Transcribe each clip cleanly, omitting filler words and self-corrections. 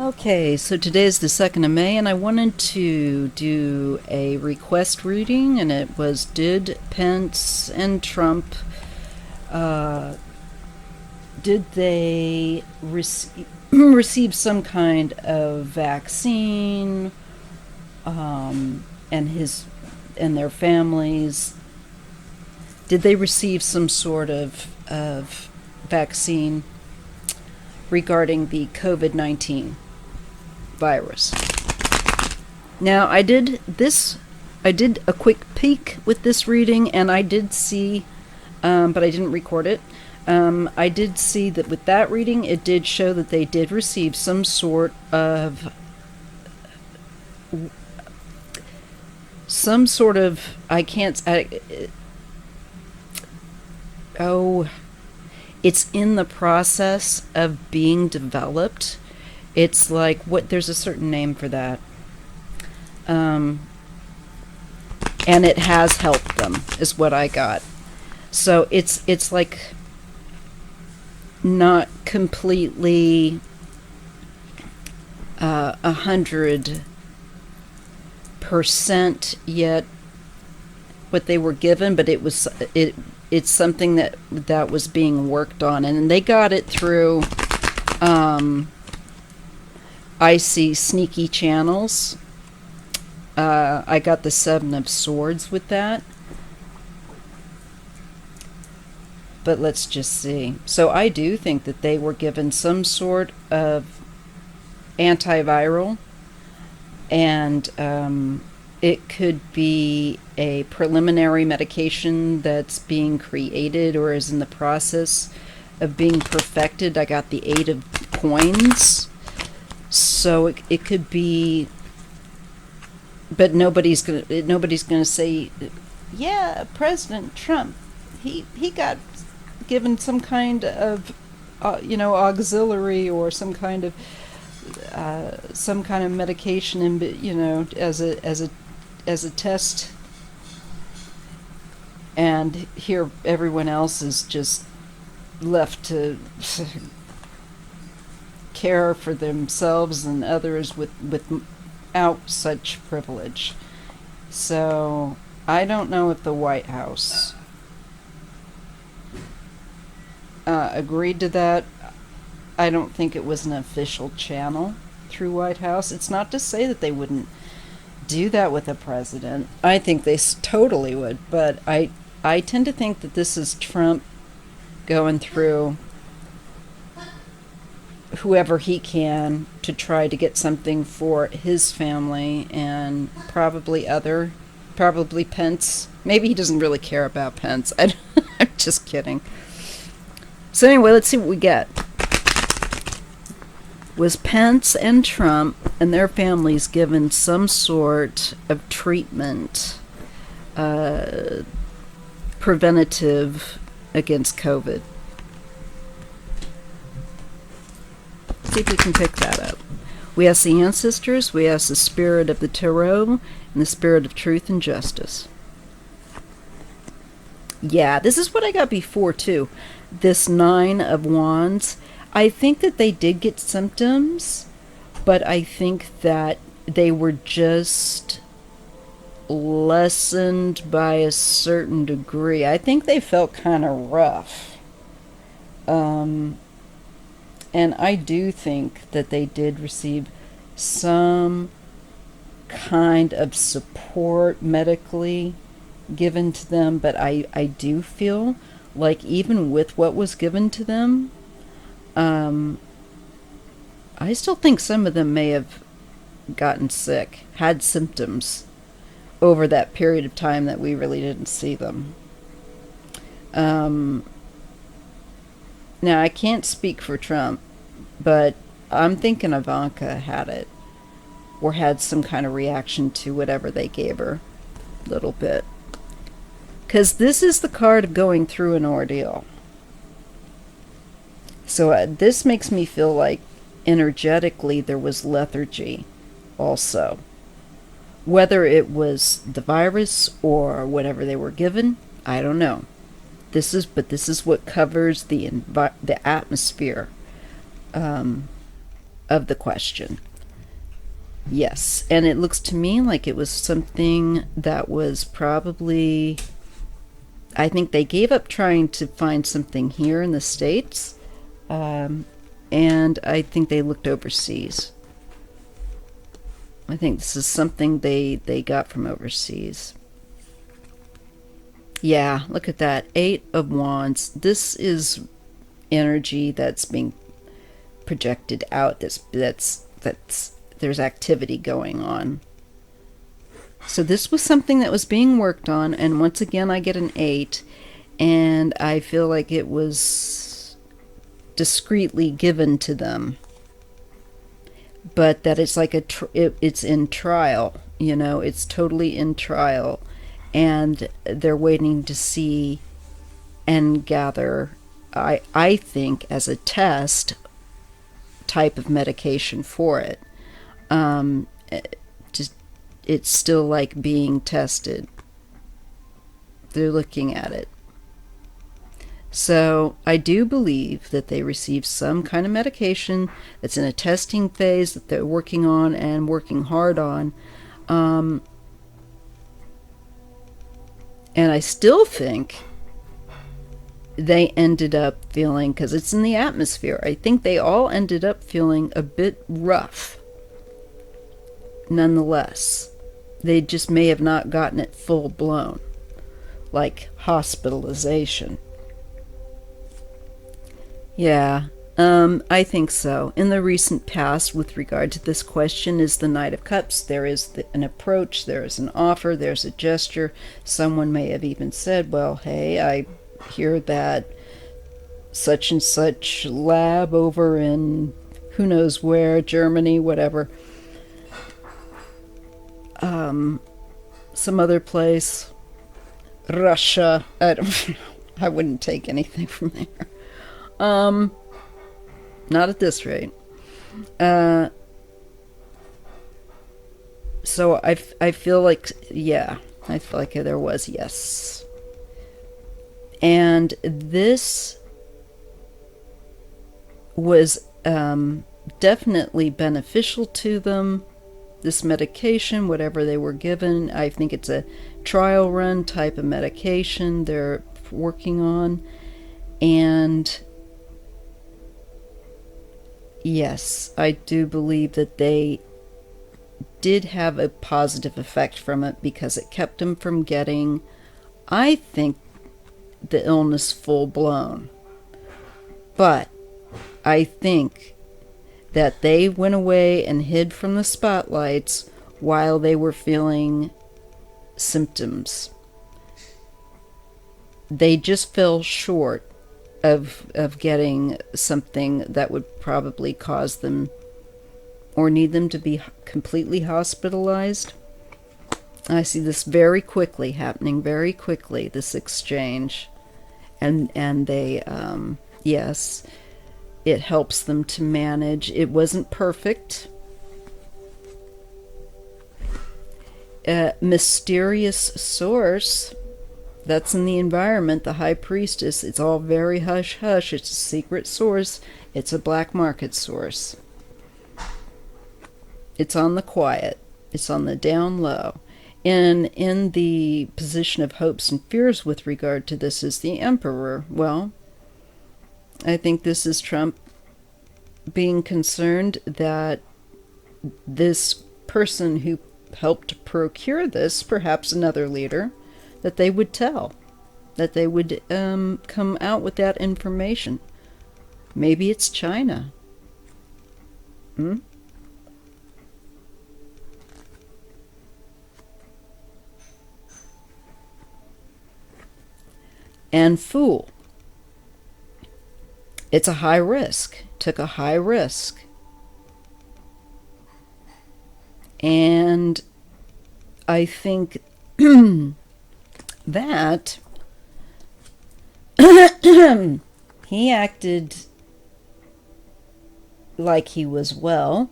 Okay, so today is the 2nd of May, and I wanted to do a request reading, and it was, did Pence and Trump, uh, did they receive some kind of vaccine, and their families, did they receive some sort of vaccine regarding the COVID-19 virus? Now, I did a quick peek with this reading, and I did see, but I didn't record it. I did see that with that reading, it did show that they did receive some sort of, I can't, it's in the process of being developed. It's like, there's a certain name for that. And it has helped them, is what I got. So it's like not completely 100% yet what they were given, but it's something that was being worked on, and they got it through I see sneaky channels. I got the Seven of Swords with that. But let's just see. So I do think that they were given some sort of antiviral, and it could be a preliminary medication that's being created or is in the process of being perfected. I got the Eight of Coins. So it could be, but nobody's gonna say, yeah, President Trump, he got given some kind of auxiliary or some kind of medication, as a test, and here everyone else is just left to care for themselves and others without such privilege. So I don't know if the White House agreed to that. I don't think it was an official channel through White House. It's not to say that they wouldn't do that with a president. I think they totally would, but I tend to think that this is Trump going through whoever he can to try to get something for his family, and probably Pence. Maybe he doesn't really care about Pence. I'm just kidding. So anyway, let's see what we get. Was Pence and Trump and their families given some sort of treatment, preventative against COVID? See if we can pick that up. We ask the ancestors, we ask the spirit of the tarot, and the spirit of truth and justice. Yeah, this is what I got before, too. This Nine of Wands. I think that they did get symptoms, but I think that they were just lessened by a certain degree. I think they felt kind of rough. And I do think that they did receive some kind of support medically given to them, but I do feel like even with what was given to them, I still think some of them may have gotten sick, had symptoms over that period of time that we really didn't see them. Now, I can't speak for Trump, but I'm thinking Ivanka had it, or had some kind of reaction to whatever they gave her, a little bit. Because this is the card of going through an ordeal. So this makes me feel like energetically there was lethargy also. Whether it was the virus or whatever they were given, I don't know. This is what covers the atmosphere of the question. Yes, and it looks to me like it was something that was probably, I think they gave up trying to find something here in the States, and I think they looked overseas. I think this is something they got from overseas. Yeah, look at that. 8 of Wands. This is energy that's being projected out. That's there's activity going on. So this was something that was being worked on, and once again I get an 8, and I feel like it was discreetly given to them, but that it's like it's in trial. It's totally in trial, and they're waiting to see and gather, I think, as a test type of medication for it. Just it's still like being tested. They're looking at it. So I do believe that they received some kind of medication that's in a testing phase that they're working on and working hard on. And I still think they ended up feeling, because it's in the atmosphere, I think they all ended up feeling a bit rough. Nonetheless, they just may have not gotten it full blown, like hospitalization. Yeah, I think so. In the recent past, with regard to this question, is the Knight of Cups. There is an approach, there is an offer, there's a gesture. Someone may have even said, well, hey, I hear that such and such lab over in who knows where, Germany, whatever, some other place, Russia, I wouldn't take anything from there. Not at this rate. So I feel like, yeah, I feel like there was, yes. And this was definitely beneficial to them. This medication, whatever they were given, I think it's a trial run type of medication they're working on. And yes, I do believe that they did have a positive effect from it, because it kept them from getting, I think, the illness full blown. But I think that they went away and hid from the spotlights while they were feeling symptoms. They just fell short of getting something that would probably cause them or need them to be completely hospitalized. I see this very quickly happening, very quickly, this exchange. And they, yes, it helps them to manage. It wasn't perfect. Mysterious source, that's in the environment, the high priestess. It's all very hush-hush. It's a secret source. It's a black market source. It's on the quiet. It's on the down low. And in the position of hopes and fears with regard to this is the emperor. Well, I think this is Trump being concerned that this person who helped procure this, perhaps another leader, that they would tell, that they would come out with that information. Maybe it's China. And Fool. It's a high risk. Took a high risk. And I think that he acted like he was well.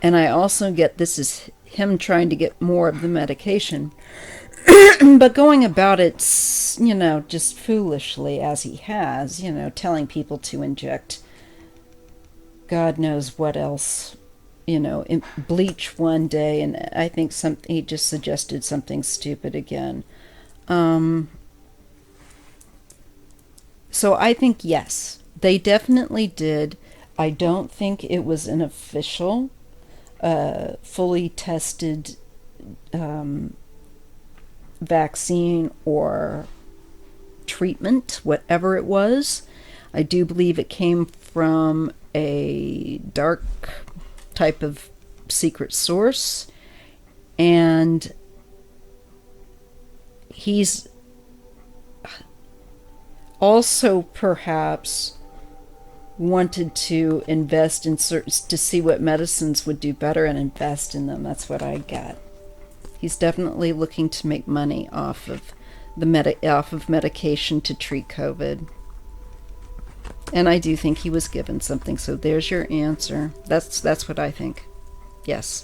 And I also get this is him trying to get more of the medication, but going about it, just foolishly as he has, telling people to inject God knows what else, bleach one day, and I think he just suggested something stupid again. So I think yes, they definitely did. I don't think it was an official, fully tested vaccine or treatment, whatever it was. I do believe it came from a dark type of secret source, and he's also perhaps wanted to invest in certain, to see what medicines would do better and invest in them. That's what I get. He's definitely looking to make money off of medication to treat COVID. And I do think he was given something. So there's your answer. That's what I think. Yes.